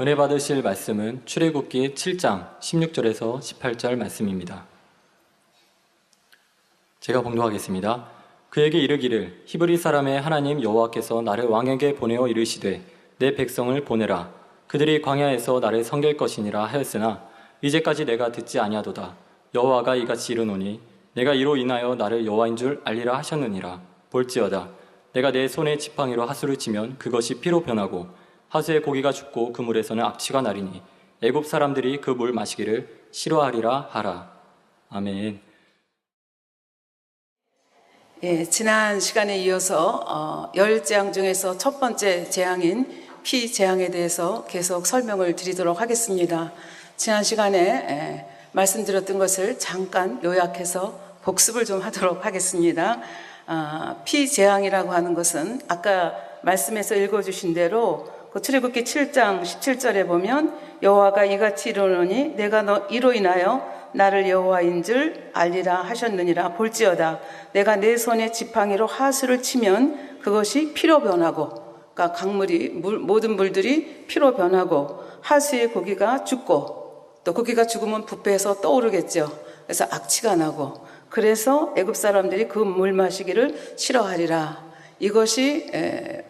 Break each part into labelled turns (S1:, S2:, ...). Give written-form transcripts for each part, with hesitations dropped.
S1: 은혜 받으실 말씀은 출애굽기 7장 16절에서 18절 말씀입니다. 제가 봉독하겠습니다. 그에게 이르기를 히브리 사람의 하나님 여호와께서 나를 왕에게 보내어 이르시되 내 백성을 보내라. 그들이 광야에서 나를 섬길 것이니라 하였으나 이제까지 내가 듣지 아니하도다. 여호와가 이같이 이르노니 내가 이로 인하여 나를 여호와인 줄 알리라 하셨느니라. 볼지어다 내가 내 손에 지팡이로 하수를 치면 그것이 피로 변하고 하수의 고기가 죽고 그 물에서는 악취가 나리니 애굽 사람들이 그 물 마시기를 싫어하리라 하라. 아멘.
S2: 예, 지난 시간에 이어서 열 재앙 중에서 첫 번째 재앙인 피 재앙에 대해서 계속 설명을 드리도록 하겠습니다. 지난 시간에 말씀드렸던 것을 잠깐 요약해서 복습을 좀 하도록 하겠습니다. 피 재앙이라고 하는 것은 아까 말씀에서 읽어주신 대로 그 출애굽기 7장 17절에 보면 여호와가 이같이 이르노니 내가 이로 인하여 나를 여호와인 줄 알리라 하셨느니라. 볼지어다 내가 내 손에 지팡이로 하수를 치면 그것이 피로 변하고, 그러니까 강물이 모든 물들이 피로 변하고 하수의 고기가 죽고, 또 고기가 죽으면 부패해서 떠오르겠죠. 그래서 악취가 나고, 그래서 애굽 사람들이 그 물 마시기를 싫어하리라. 이것이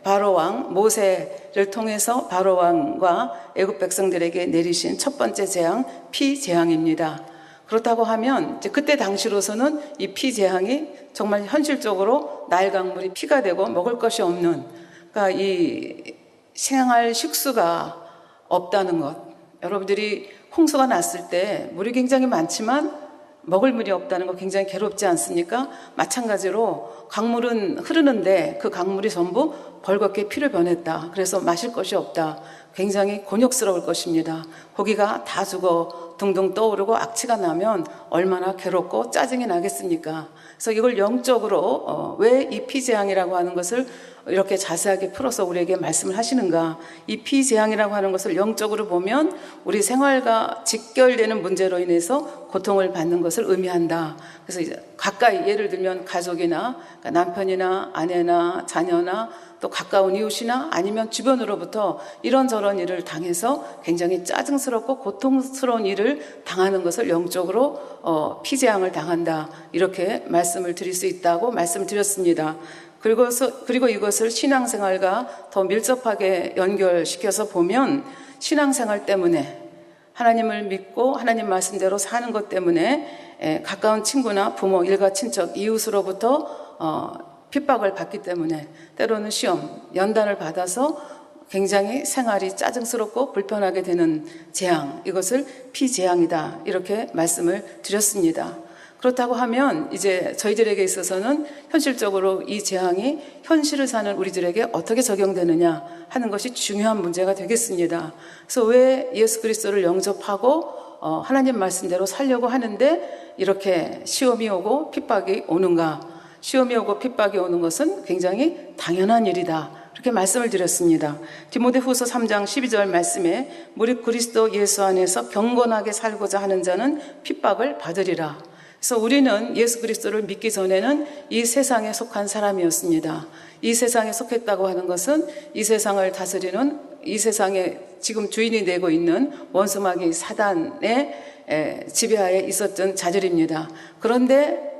S2: 바로왕 모세를 통해서 바로왕과 애굽 백성들에게 내리신 첫 번째 재앙 피 재앙입니다. 그렇다고 하면 이제 그때 당시로서는 이 피 재앙이 정말 현실적으로 나일 강물이 피가 되고 먹을 것이 없는, 그러니까 이 생활 식수가 없다는 것. 여러분들이 홍수가 났을 때 물이 굉장히 많지만 먹을 물이 없다는 거 굉장히 괴롭지 않습니까? 마찬가지로 강물은 흐르는데 그 강물이 전부 벌겋게 피를 변했다. 그래서 마실 것이 없다. 굉장히 곤욕스러울 것입니다. 고기가 다 죽어 둥둥 떠오르고 악취가 나면 얼마나 괴롭고 짜증이 나겠습니까? 그래서 이걸 영적으로 왜 이 피재앙이라고 하는 것을 이렇게 자세하게 풀어서 우리에게 말씀을 하시는가? 이 피재앙이라고 하는 것을 영적으로 보면 우리 생활과 직결되는 문제로 인해서 고통을 받는 것을 의미한다. 그래서 이제 가까이, 예를 들면 가족이나 그러니까 남편이나 아내나 자녀나 또 가까운 이웃이나 아니면 주변으로부터 이런저런 일을 당해서 굉장히 짜증스럽고 고통스러운 일을 당하는 것을 영적으로 피재앙을 당한다. 이렇게 말씀을 드릴 수 있다고 말씀을 드렸습니다. 그리고 이것을 신앙생활과 더 밀접하게 연결시켜서 보면 신앙생활 때문에 하나님을 믿고 하나님 말씀대로 사는 것 때문에 가까운 친구나 부모, 일가, 친척, 이웃으로부터 핍박을 받기 때문에 때로는 시험, 연단을 받아서 굉장히 생활이 짜증스럽고 불편하게 되는 재앙, 이것을 피재앙이다. 이렇게 말씀을 드렸습니다. 그렇다고 하면 이제 저희들에게 있어서는 현실적으로 이 재앙이 현실을 사는 우리들에게 어떻게 적용되느냐 하는 것이 중요한 문제가 되겠습니다. 그래서 왜 예수 그리스도를 영접하고 하나님 말씀대로 살려고 하는데 이렇게 시험이 오고 핍박이 오는가? 시험이 오고 핍박이 오는 것은 굉장히 당연한 일이다. 이렇게 말씀을 드렸습니다. 디모데후서 3장 12절 말씀에 무릇 그리스도 예수 안에서 경건하게 살고자 하는 자는 핍박을 받으리라. 그래서 우리는 예수 그리스도를 믿기 전에는 이 세상에 속한 사람이었습니다. 이 세상에 속했다고 하는 것은 이 세상을 다스리는, 이 세상에 지금 주인이 되고 있는 원수마귀 사단의 지배하에 있었던 자들입니다. 그런데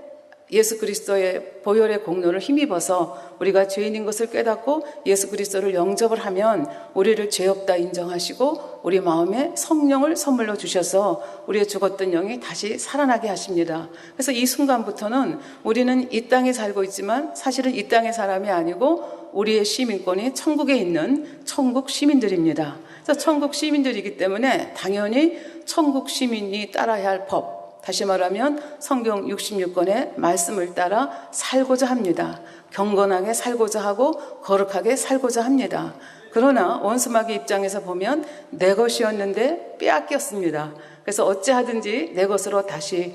S2: 예수 그리스도의 보혈의 공로를 힘입어서 우리가 죄인인 것을 깨닫고 예수 그리스도를 영접을 하면 우리를 죄 없다 인정하시고 우리 마음에 성령을 선물로 주셔서 우리의 죽었던 영이 다시 살아나게 하십니다. 그래서 이 순간부터는 우리는 이 땅에 살고 있지만 사실은 이 땅의 사람이 아니고 우리의 시민권이 천국에 있는 천국 시민들입니다. 그래서 천국 시민들이기 때문에 당연히 천국 시민이 따라야 할 법, 다시 말하면 성경 66권의 말씀을 따라 살고자 합니다. 경건하게 살고자 하고 거룩하게 살고자 합니다. 그러나 원수마귀 입장에서 보면 내 것이었는데 빼앗겼습니다. 그래서 어찌하든지 내 것으로 다시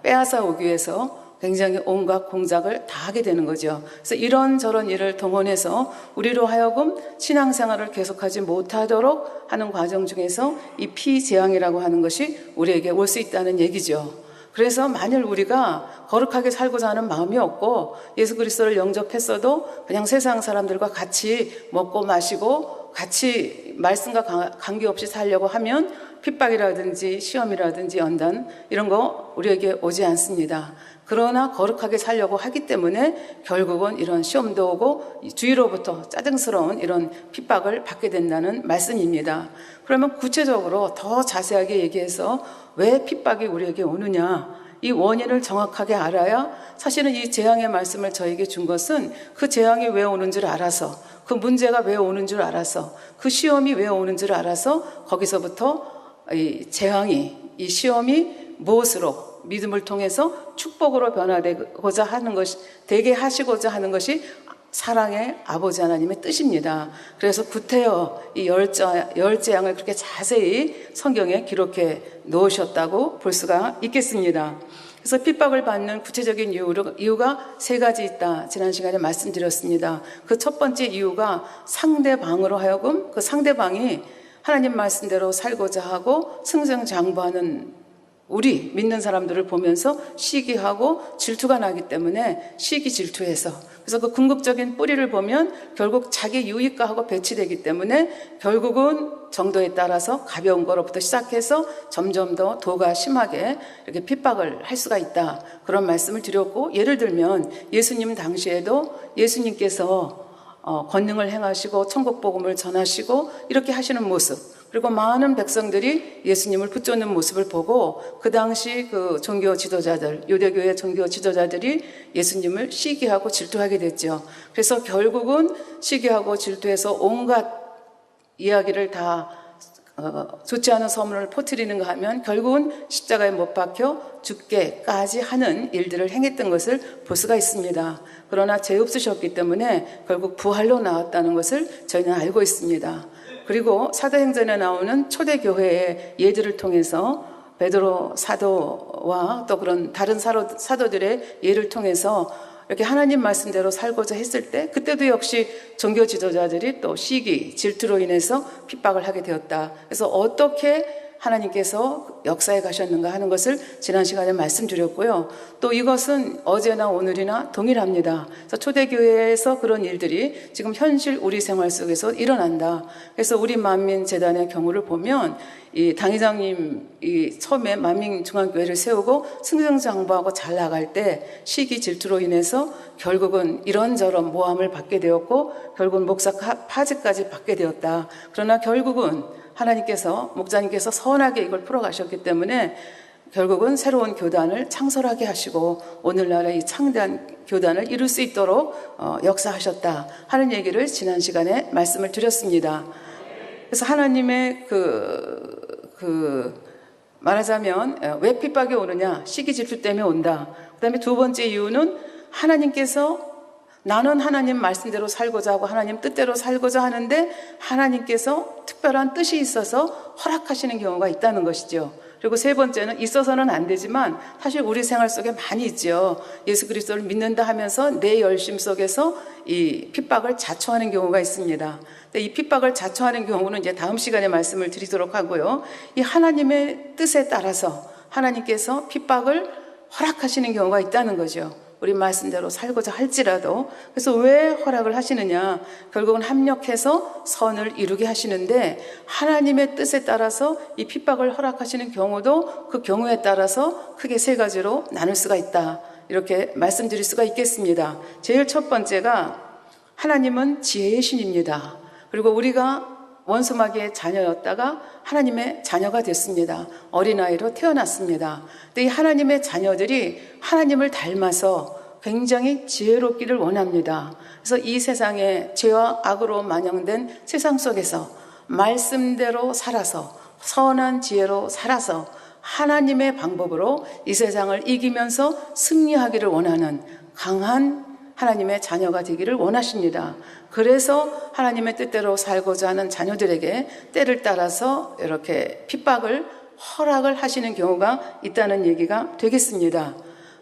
S2: 빼앗아 오기 위해서 굉장히 온갖 공작을 다 하게 되는 거죠. 그래서 이런저런 일을 동원해서 우리로 하여금 신앙생활을 계속하지 못하도록 하는 과정 중에서 이 피재앙이라고 하는 것이 우리에게 올 수 있다는 얘기죠. 그래서 만일 우리가 거룩하게 살고자 하는 마음이 없고 예수 그리스도를 영접했어도 그냥 세상 사람들과 같이 먹고 마시고 같이 이 말씀과 관계없이 살려고 하면 핍박이라든지 시험이라든지 연단 이런 거 우리에게 오지 않습니다. 그러나 거룩하게 살려고 하기 때문에 결국은 이런 시험도 오고 주위로부터 짜증스러운 이런 핍박을 받게 된다는 말씀입니다. 그러면 구체적으로 더 자세하게 얘기해서 왜 핍박이 우리에게 오느냐, 이 원인을 정확하게 알아야 사실은 이 재앙의 말씀을 저에게 준 것은 그 재앙이 왜 오는 줄 알아서, 그 문제가 왜 오는 줄 알아서, 그 시험이 왜 오는 줄 알아서 거기서부터 이 재앙이, 이 시험이 무엇으로 믿음을 통해서 축복으로 변화되고자 하는 것이, 되게 하시고자 하는 것이 사랑의 아버지 하나님의 뜻입니다. 그래서 구태여 이 열 재앙을 그렇게 자세히 성경에 기록해 놓으셨다고 볼 수가 있겠습니다. 그래서 핍박을 받는 구체적인 이유가 세 가지 있다. 지난 시간에 말씀드렸습니다. 그 첫 번째 이유가 상대방으로 하여금 그 상대방이 하나님 말씀대로 살고자 하고 승승장구하는 우리 믿는 사람들을 보면서 시기하고 질투가 나기 때문에 시기 질투해서, 그래서 그 궁극적인 뿌리를 보면 결국 자기 유익과하고 배치되기 때문에 결국은 정도에 따라서 가벼운 거로부터 시작해서 점점 더 도가 심하게 이렇게 핍박을 할 수가 있다. 그런 말씀을 드렸고, 예를 들면 예수님 당시에도 예수님께서 권능을 행하시고 천국 복음을 전하시고 이렇게 하시는 모습, 그리고 많은 백성들이 예수님을 붙잡는 모습을 보고 그 당시 그 종교 지도자들, 유대교의 종교 지도자들이 예수님을 시기하고 질투하게 됐죠. 그래서 결국은 시기하고 질투해서 온갖 이야기를 다 좋지 않은 소문을 퍼뜨리는가 하면 결국은 십자가에 못 박혀 죽게까지 하는 일들을 행했던 것을 볼 수가 있습니다. 그러나 죄 없으셨기 때문에 결국 부활로 나왔다는 것을 저희는 알고 있습니다. 그리고 사도행전에 나오는 초대교회의 예들을 통해서 베드로 사도와 또 그런 다른 사도들의 예를 통해서 이렇게 하나님 말씀대로 살고자 했을 때 그때도 역시 종교 지도자들이 또 시기, 질투로 인해서 핍박을 하게 되었다. 그래서 어떻게 하나님께서 역사에 가셨는가 하는 것을 지난 시간에 말씀드렸고요. 또 이것은 어제나 오늘이나 동일합니다. 그래서 초대교회에서 그런 일들이 지금 현실 우리 생활 속에서 일어난다. 그래서 우리 만민재단의 경우를 보면 이 당회장님 처음에 만민중앙교회를 세우고 승승장구하고 잘 나갈 때 시기 질투로 인해서 결국은 이런저런 모함을 받게 되었고 결국은 목사 파직까지 받게 되었다. 그러나 결국은 하나님께서, 목사님께서 선하게 이걸 풀어가셨기 때문에 결국은 새로운 교단을 창설하게 하시고 오늘날의 이 창대한 교단을 이룰 수 있도록 역사하셨다 하는 얘기를 지난 시간에 말씀을 드렸습니다. 그래서 하나님의 말하자면 왜 핍박이 오느냐, 시기 질투 때문에 온다. 그 다음에 두 번째 이유는 하나님께서 나는 하나님 말씀대로 살고자 하고 하나님 뜻대로 살고자 하는데 하나님께서 특별한 뜻이 있어서 허락하시는 경우가 있다는 것이죠. 그리고 세 번째는 있어서는 안 되지만 사실 우리 생활 속에 많이 있죠. 예수 그리스도를 믿는다 하면서 내 열심 속에서 이 핍박을 자초하는 경우가 있습니다. 근데 이 핍박을 자초하는 경우는 이제 다음 시간에 말씀을 드리도록 하고요. 이 하나님의 뜻에 따라서 하나님께서 핍박을 허락하시는 경우가 있다는 거죠. 우리 말씀대로 살고자 할지라도. 그래서 왜 허락을 하시느냐, 결국은 합력해서 선을 이루게 하시는데 하나님의 뜻에 따라서 이 핍박을 허락하시는 경우도 그 경우에 따라서 크게 세 가지로 나눌 수가 있다, 이렇게 말씀드릴 수가 있겠습니다. 제일 첫 번째가 하나님은 지혜의 신입니다. 그리고 우리가 원수마귀의 자녀였다가 하나님의 자녀가 됐습니다. 어린아이로 태어났습니다. 근데 이 하나님의 자녀들이 하나님을 닮아서 굉장히 지혜롭기를 원합니다. 그래서 이 세상에 죄와 악으로 만연된 세상 속에서 말씀대로 살아서 선한 지혜로 살아서 하나님의 방법으로 이 세상을 이기면서 승리하기를 원하는 강한 하나님의 자녀가 되기를 원하십니다. 그래서 하나님의 뜻대로 살고자 하는 자녀들에게 때를 따라서 이렇게 핍박을 허락을 하시는 경우가 있다는 얘기가 되겠습니다.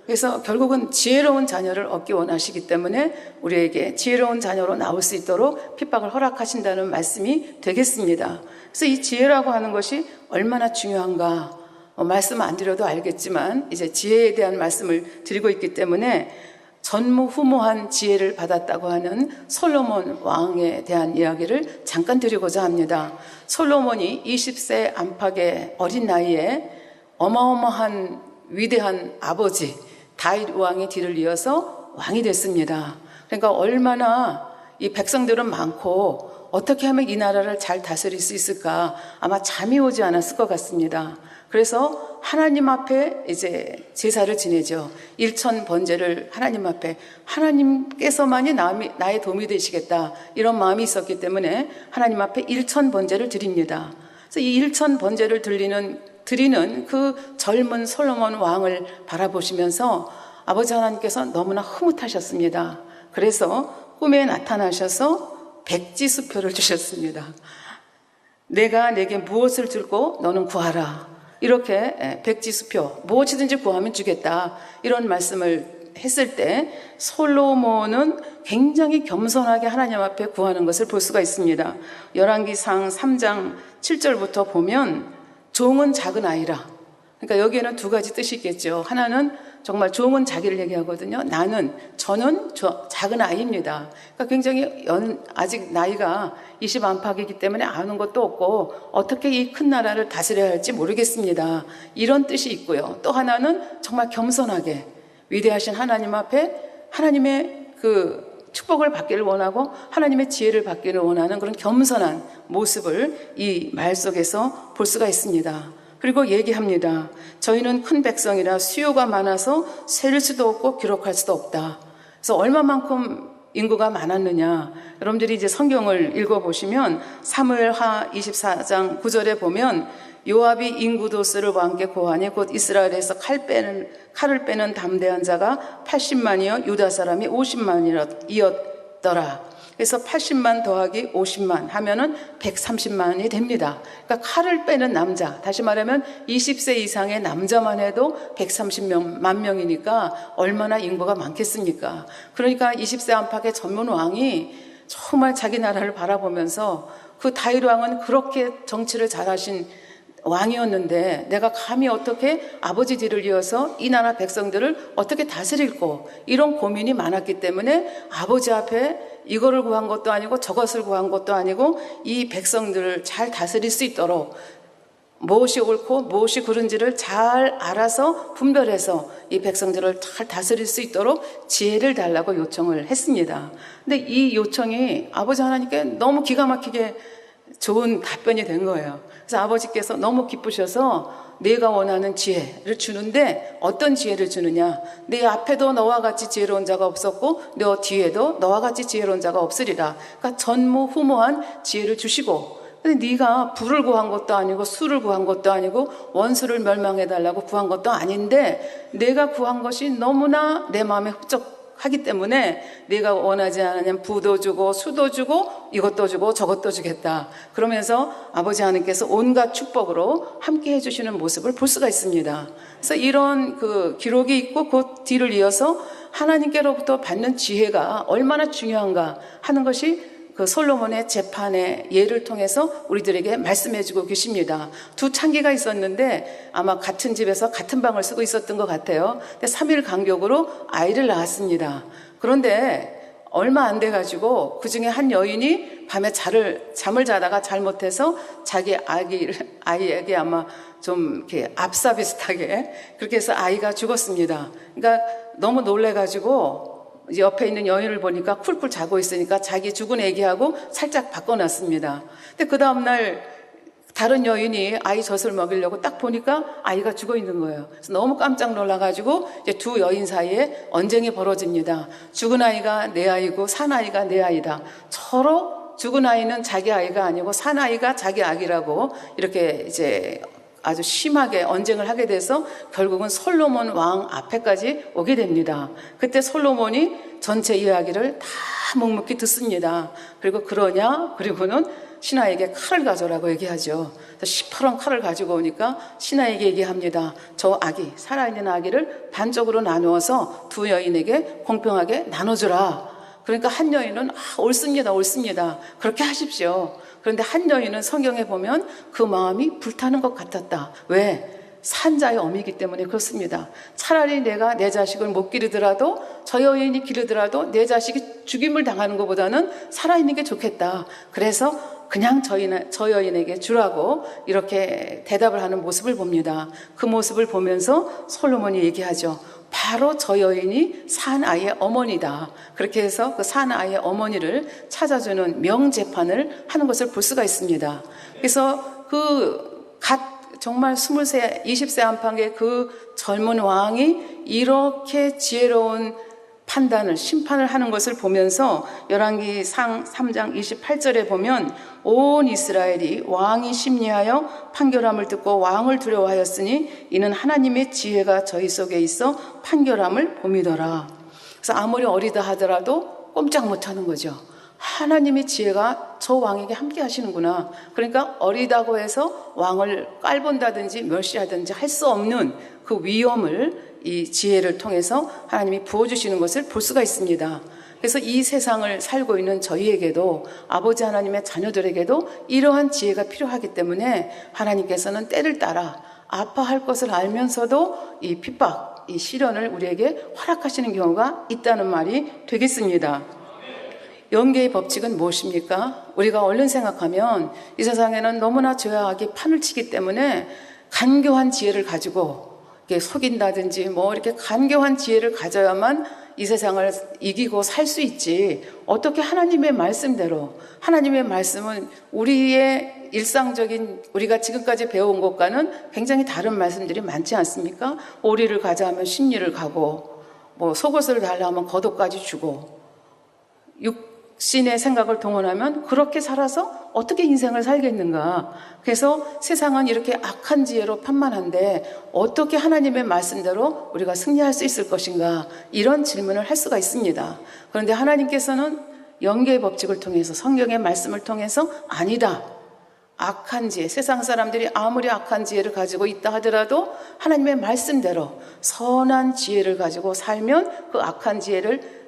S2: 그래서 결국은 지혜로운 자녀를 얻기 원하시기 때문에 우리에게 지혜로운 자녀로 나올 수 있도록 핍박을 허락하신다는 말씀이 되겠습니다. 그래서 이 지혜라고 하는 것이 얼마나 중요한가, 말씀 안 드려도 알겠지만 이제 지혜에 대한 말씀을 드리고 있기 때문에 전무후무한 지혜를 받았다고 하는 솔로몬 왕에 대한 이야기를 잠깐 드리고자 합니다. 솔로몬이 20세 안팎의 어린 나이에 어마어마한 위대한 아버지 다윗 왕의 뒤를 이어서 왕이 됐습니다. 그러니까 얼마나 이 백성들은 많고 어떻게 하면 이 나라를 잘 다스릴 수 있을까 아마 잠이 오지 않았을 것 같습니다. 그래서 하나님 앞에 이제 제사를 지내죠. 일천 번제를 하나님 앞에, 하나님께서만이 나의 도움이 되시겠다 이런 마음이 있었기 때문에 하나님 앞에 일천 번제를 드립니다. 그래서 이 일천 번제를 드리는 그 젊은 솔로몬 왕을 바라보시면서 아버지 하나님께서 너무나 흐뭇하셨습니다. 그래서 꿈에 나타나셔서 백지수표를 주셨습니다. 내가 내게 무엇을 줄고 너는 구하라. 이렇게 백지수표, 무엇이든지 구하면 주겠다. 이런 말씀을 했을 때 솔로몬은 굉장히 겸손하게 하나님 앞에 구하는 것을 볼 수가 있습니다. 열왕기상 3장 7절부터 보면 종은 작은 아이라. 그러니까 여기에는 두 가지 뜻이 있겠죠. 하나는 정말 종은 자기를 얘기하거든요. 저는 작은 아이입니다. 그러니까 굉장히 아직 나이가 20 안팎이기 때문에 아는 것도 없고 어떻게 이 큰 나라를 다스려야 할지 모르겠습니다. 이런 뜻이 있고요. 또 하나는 정말 겸손하게 위대하신 하나님 앞에 하나님의 그 축복을 받기를 원하고 하나님의 지혜를 받기를 원하는 그런 겸손한 모습을 이 말 속에서 볼 수가 있습니다. 그리고 얘기합니다. 저희는 큰 백성이라 수요가 많아서 셀 수도 없고 기록할 수도 없다. 그래서 얼마만큼 인구가 많았느냐. 여러분들이 이제 성경을 읽어보시면 사무엘하 24장 9절에 보면 요압이 인구도스를 왕께 고하니 곧 이스라엘에서 칼을 빼는 담대한 자가 80만이요 유다 사람이 50만이었더라. 그래서 80만 더하기 50만 하면은 130만이 됩니다. 그러니까 칼을 빼는 남자, 다시 말하면 20세 이상의 남자만 해도 130만 명이니까 얼마나 인구가 많겠습니까? 그러니까 20세 안팎의 전문 왕이 정말 자기 나라를 바라보면서 그 다윗 왕은 그렇게 정치를 잘하신 왕이었는데 내가 감히 어떻게 아버지 뒤를 이어서 이 나라 백성들을 어떻게 다스릴고 이런 고민이 많았기 때문에 아버지 앞에 이거를 구한 것도 아니고 저것을 구한 것도 아니고 이 백성들을 잘 다스릴 수 있도록 무엇이 옳고 무엇이 그른지를 잘 알아서 분별해서 이 백성들을 잘 다스릴 수 있도록 지혜를 달라고 요청을 했습니다. 근데 이 요청이 아버지 하나님께 너무 기가 막히게 좋은 답변이 된 거예요. 그래서 아버지께서 너무 기쁘셔서 내가 원하는 지혜를 주는데 어떤 지혜를 주느냐. 내 앞에도 너와 같이 지혜로운 자가 없었고 너 뒤에도 너와 같이 지혜로운 자가 없으리라. 그러니까 전무후무한 지혜를 주시고 근데 네가 부를 구한 것도 아니고 수를 구한 것도 아니고 원수를 멸망해달라고 구한 것도 아닌데 내가 구한 것이 너무나 내 마음에 흡족하기 때문에 네가 원하지 않으면 부도 주고 수도 주고 이것도 주고 저것도 주겠다. 그러면서 아버지 하나님께서 온갖 축복으로 함께 해주시는 모습을 볼 수가 있습니다. 그래서 이런 그 기록이 있고 그 뒤를 이어서 하나님께로부터 받는 지혜가 얼마나 중요한가 하는 것이 그 솔로몬의 재판의 예를 통해서 우리들에게 말씀해주고 계십니다. 두 창기가 있었는데 아마 같은 집에서 같은 방을 쓰고 있었던 것 같아요. 근데 3일 간격으로 아이를 낳았습니다. 그런데 얼마 안 돼가지고 그 중에 한 여인이 밤에 잠을 자다가 잘못해서 자기 아이에게 아마 좀 이렇게 압사 비슷하게 그렇게 해서 아이가 죽었습니다. 그러니까 너무 놀래가지고 옆에 있는 여인을 보니까 쿨쿨 자고 있으니까 자기 죽은 애기하고 살짝 바꿔놨습니다. 근데 그 다음날 다른 여인이 아이 젖을 먹이려고 딱 보니까 아이가 죽어 있는 거예요. 그래서 너무 깜짝 놀라가지고 이제 두 여인 사이에 언쟁이 벌어집니다. 죽은 아이가 내 아이고 산 아이가 내 아이다. 서로 죽은 아이는 자기 아이가 아니고 산 아이가 자기 아기라고 이렇게 이제 아주 심하게 언쟁을 하게 돼서 결국은 솔로몬 왕 앞에까지 오게 됩니다. 그때 솔로몬이 전체 이야기를 다 묵묵히 듣습니다. 그리고 그리고는 신하에게 칼을 가져라고 얘기하죠. 시퍼런 칼을 가지고 오니까 신하에게 얘기합니다. 저 아기, 살아있는 아기를 반쪽으로 나누어서 두 여인에게 공평하게 나눠주라. 그러니까 한 여인은 옳습니다. 그렇게 하십시오. 그런데 한 여인은 성경에 보면 그 마음이 불타는 것 같았다. 왜? 산자의 어미이기 때문에 그렇습니다. 차라리 내가 내 자식을 못 기르더라도, 저 여인이 기르더라도 내 자식이 죽임을 당하는 것보다는 살아있는 게 좋겠다. 그래서 그냥 저 여인에게 주라고 이렇게 대답을 하는 모습을 봅니다. 그 모습을 보면서 솔로몬이 얘기하죠. 바로 저 여인이 산 아이의 어머니다. 그렇게 해서 그 산 아이의 어머니를 찾아주는 명재판을 하는 것을 볼 수가 있습니다. 그래서 정말 20세, 20세 안팎의 그 젊은 왕이 이렇게 지혜로운 심판을 하는 것을 보면서 열왕기 3장 28절에 보면 온 이스라엘이 왕이 심리하여 판결함을 듣고 왕을 두려워하였으니 이는 하나님의 지혜가 저희 속에 있어 판결함을 봄이더라. 그래서 아무리 어리다 하더라도 꼼짝 못하는 거죠. 하나님의 지혜가 저 왕에게 함께 하시는구나. 그러니까 어리다고 해서 왕을 깔본다든지 멸시하든지 할 수 없는 그 위엄을 이 지혜를 통해서 하나님이 부어주시는 것을 볼 수가 있습니다. 그래서 이 세상을 살고 있는 저희에게도, 아버지 하나님의 자녀들에게도 이러한 지혜가 필요하기 때문에 하나님께서는 때를 따라 아파할 것을 알면서도 이 핍박, 이 시련을 우리에게 허락하시는 경우가 있다는 말이 되겠습니다. 영계의 법칙은 무엇입니까? 우리가 얼른 생각하면 이 세상에는 너무나 죄악이 판을 치기 때문에 간교한 지혜를 가지고 속인다든지 이렇게 간교한 지혜를 가져야만 이 세상을 이기고 살 수 있지, 어떻게 하나님의 말씀대로, 하나님의 말씀은 우리의 일상적인 우리가 지금까지 배워온 것과는 굉장히 다른 말씀들이 많지 않습니까? 오리를 가자 하면 십리를 가고, 속옷을 달라 하면 겉옷까지 주고, 육신의 생각을 동원하면 그렇게 살아서 어떻게 인생을 살겠는가. 그래서 세상은 이렇게 악한 지혜로 판만한데 어떻게 하나님의 말씀대로 우리가 승리할 수 있을 것인가, 이런 질문을 할 수가 있습니다. 그런데 하나님께서는 영계의 법칙을 통해서, 성경의 말씀을 통해서 아니다, 악한 지혜, 세상 사람들이 아무리 악한 지혜를 가지고 있다 하더라도 하나님의 말씀대로 선한 지혜를 가지고 살면 그 악한 지혜를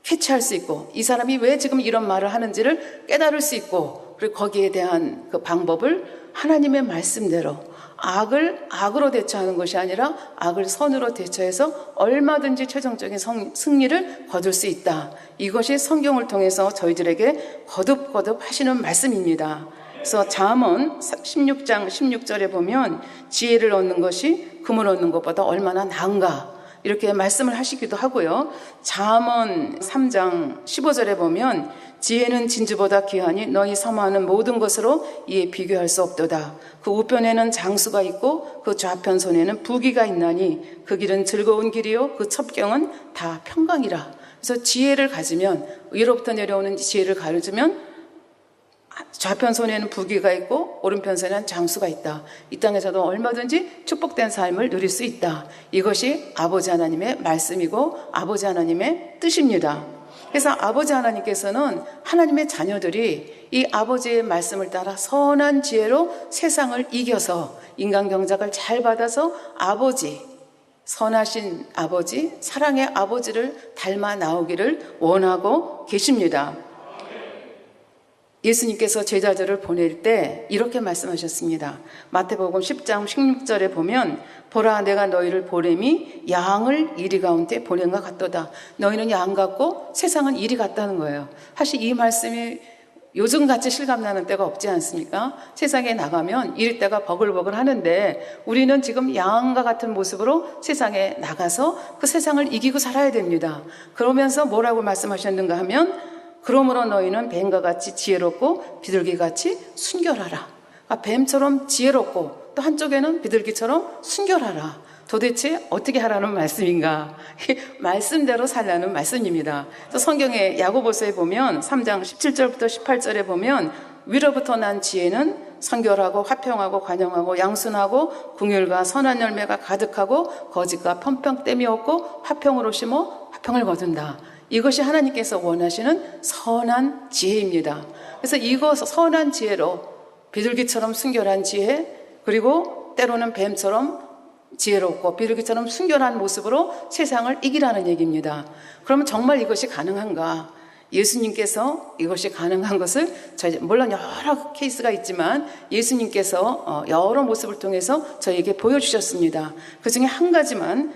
S2: 캐치할 수 있고, 이 사람이 왜 지금 이런 말을 하는지를 깨달을 수 있고, 그리고 거기에 대한 그 방법을 하나님의 말씀대로, 악을 악으로 대처하는 것이 아니라 악을 선으로 대처해서 얼마든지 최종적인 승리를 거둘 수 있다. 이것이 성경을 통해서 저희들에게 거듭거듭 하시는 말씀입니다. 그래서 잠언 16장 16절에 보면 지혜를 얻는 것이 금을 얻는 것보다 얼마나 나은가, 이렇게 말씀을 하시기도 하고요. 잠언 3장 15절에 보면 지혜는 진주보다 귀하니 너희 사모하는 모든 것으로 이에 비교할 수 없도다. 그 우편에는 장수가 있고 그 좌편 손에는 부귀가 있나니 그 길은 즐거운 길이요 그 첩경은 다 평강이라. 그래서 지혜를 가지면, 위로부터 내려오는 지혜를 가르치면 좌편 손에는 부귀가 있고 오른편 손에는 장수가 있다. 이 땅에서도 얼마든지 축복된 삶을 누릴 수 있다. 이것이 아버지 하나님의 말씀이고 아버지 하나님의 뜻입니다. 그래서 아버지 하나님께서는 하나님의 자녀들이 이 아버지의 말씀을 따라 선한 지혜로 세상을 이겨서 인간 경작을 잘 받아서 아버지, 선하신 아버지, 사랑의 아버지를 닮아 나오기를 원하고 계십니다. 예수님께서 제자들을 보낼 때 이렇게 말씀하셨습니다. 마태복음 10장 16절에 보면 보라 내가 너희를 보냄이 양을 이리 가운데 보낸 것 같도다. 너희는 양 같고 세상은 이리 같다는 거예요. 사실 이 말씀이 요즘같이 실감나는 때가 없지 않습니까? 세상에 나가면 이럴 때가 버글버글 하는데 우리는 지금 양과 같은 모습으로 세상에 나가서 그 세상을 이기고 살아야 됩니다. 그러면서 뭐라고 말씀하셨는가 하면 그러므로 너희는 뱀과 같이 지혜롭고 비둘기같이 순결하라. 그러니까 뱀처럼 지혜롭고 또 한쪽에는 비둘기처럼 순결하라. 도대체 어떻게 하라는 말씀인가? 말씀대로 살라는 말씀입니다. 성경의 야고보서에 보면 3장 17절부터 18절에 보면 위로부터 난 지혜는 성결하고 화평하고 관용하고 양순하고 긍휼과 선한 열매가 가득하고 거짓과 편평됨이 없고 화평으로 심어 화평을 거둔다. 이것이 하나님께서 원하시는 선한 지혜입니다. 그래서 이거 선한 지혜로 비둘기처럼 순결한 지혜, 그리고 때로는 뱀처럼 지혜롭고 비둘기처럼 순결한 모습으로 세상을 이기라는 얘기입니다. 그러면 정말 이것이 가능한가? 예수님께서 이것이 가능한 것을 물론 여러 케이스가 있지만 예수님께서 여러 모습을 통해서 저에게 보여주셨습니다. 그중에 한 가지만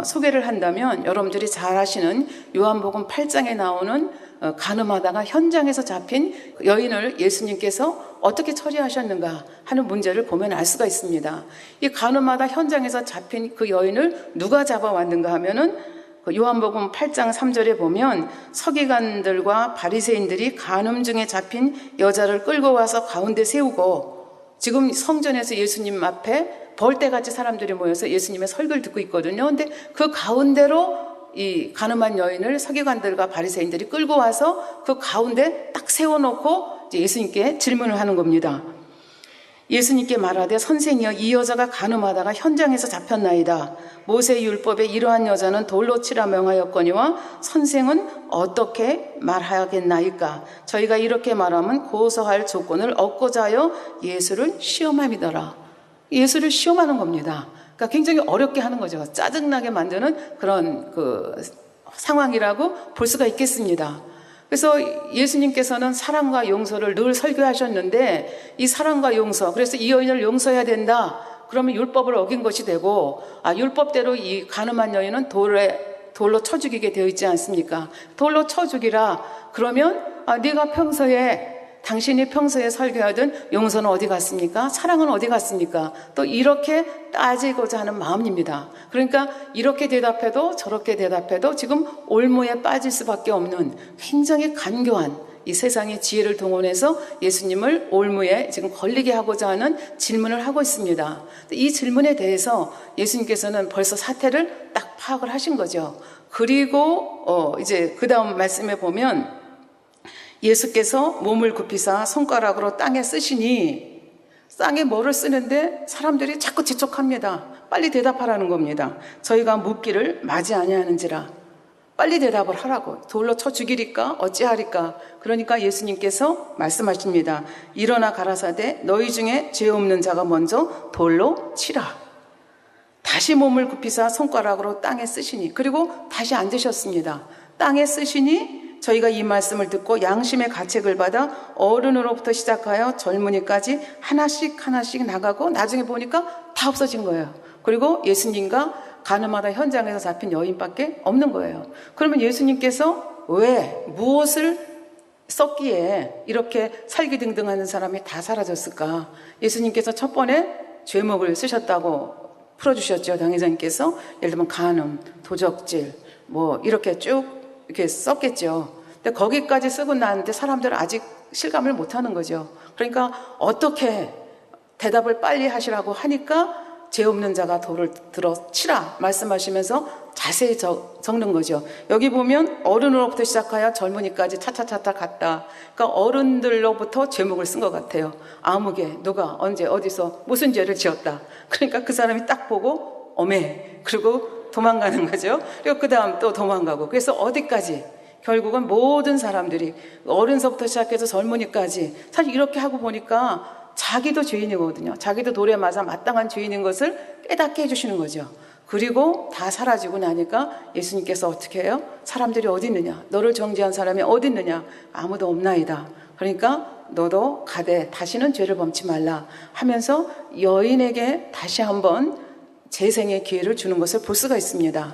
S2: 소개를 한다면 여러분들이 잘 아시는 요한복음 8장에 나오는 간음하다가 현장에서 잡힌 여인을 예수님께서 어떻게 처리하셨는가 하는 문제를 보면 알 수가 있습니다. 이 간음하다 현장에서 잡힌 그 여인을 누가 잡아왔는가 하면은 요한복음 8장 3절에 보면 서기관들과 바리새인들이 간음 중에 잡힌 여자를 끌고 와서 가운데 세우고, 지금 성전에서 예수님 앞에 벌떼같이 사람들이 모여서 예수님의 설교를 듣고 있거든요. 근데 그 가운데로 이 간음한 여인을 서기관들과 바리새인들이 끌고 와서 그 가운데 딱 세워놓고 이제 예수님께 질문을 하는 겁니다. 예수님께 말하되 선생이여, 이 여자가 간음하다가 현장에서 잡혔나이다. 모세의 율법에 이러한 여자는 돌로 치라 명하였거니와 선생은 어떻게 말하겠나이까? 저희가 이렇게 말하면 고소할 조건을 얻고자 하여 예수를 시험함이더라. 예수를 시험하는 겁니다. 그러니까 굉장히 어렵게 하는 거죠. 짜증나게 만드는 그런 상황이라고 볼 수가 있겠습니다. 그래서 예수님께서는 사랑과 용서를 늘 설교하셨는데, 이 사랑과 용서, 그래서 이 여인을 용서해야 된다. 그러면 율법을 어긴 것이 되고, 율법대로 이 간음한 여인은 돌로 쳐 죽이게 되어 있지 않습니까? 돌로 쳐 죽이라. 그러면 당신이 평소에 설교하던 용서는 어디 갔습니까? 사랑은 어디 갔습니까? 또 이렇게 따지고자 하는 마음입니다. 그러니까 이렇게 대답해도 저렇게 대답해도 지금 올무에 빠질 수밖에 없는 굉장히 간교한 이 세상의 지혜를 동원해서 예수님을 올무에 지금 걸리게 하고자 하는 질문을 하고 있습니다. 이 질문에 대해서 예수님께서는 벌써 사태를 딱 파악을 하신 거죠. 그리고 이제 그 다음 말씀에 보면 예수께서 몸을 굽히사 손가락으로 땅에 쓰시니, 땅에 뭐를 쓰는데 사람들이 자꾸 지촉합니다. 빨리 대답하라는 겁니다. 저희가 묻기를 마지 아니하는지라. 빨리 대답을 하라고. 돌로 쳐 죽이리까 어찌하리까. 그러니까 예수님께서 말씀하십니다. 일어나 가라사대 너희 중에 죄 없는 자가 먼저 돌로 치라. 다시 몸을 굽히사 손가락으로 땅에 쓰시니, 그리고 다시 앉으셨습니다. 땅에 쓰시니 저희가 이 말씀을 듣고 양심의 가책을 받아 어른으로부터 시작하여 젊은이까지 하나씩 나가고 나중에 보니까 다 없어진 거예요. 그리고 예수님과 간음하다 현장에서 잡힌 여인밖에 없는 거예요. 그러면 예수님께서 왜 무엇을 썼기에 이렇게 살기등등하는 사람이 다 사라졌을까? 예수님께서 첫 번에 죄목을 쓰셨다고 풀어주셨죠. 당회장님께서 예를 들면 간음, 도적질 이렇게 쭉 이렇게 썼겠죠. 근데 거기까지 쓰고 나는데 사람들은 아직 실감을 못하는 거죠. 그러니까 어떻게 대답을 빨리 하시라고 하니까 죄 없는 자가 돌을 들어 치라 말씀하시면서 자세히 적는 거죠. 여기 보면 어른으로부터 시작하여 젊은이까지 차차차차 갔다. 그러니까 어른들로부터 제목을 쓴 것 같아요. 아무개 누가 언제 어디서 무슨 죄를 지었다. 그러니까 그 사람이 딱 보고 어메, 그리고 도망가는 거죠. 그리고 그 다음 또 도망가고. 그래서 어디까지? 결국은 모든 사람들이 어른서부터 시작해서 젊은이까지, 사실 이렇게 하고 보니까 자기도 죄인이거든요. 자기도 돌에 맞아 마땅한 죄인인 것을 깨닫게 해주시는 거죠. 그리고 다 사라지고 나니까 예수님께서 어떻게 해요? 사람들이 어디 있느냐? 너를 정죄한 사람이 어디 있느냐? 아무도 없나이다. 그러니까 너도 가되 다시는 죄를 범치 말라 하면서 여인에게 다시 한번 재생의 기회를 주는 것을 볼 수가 있습니다.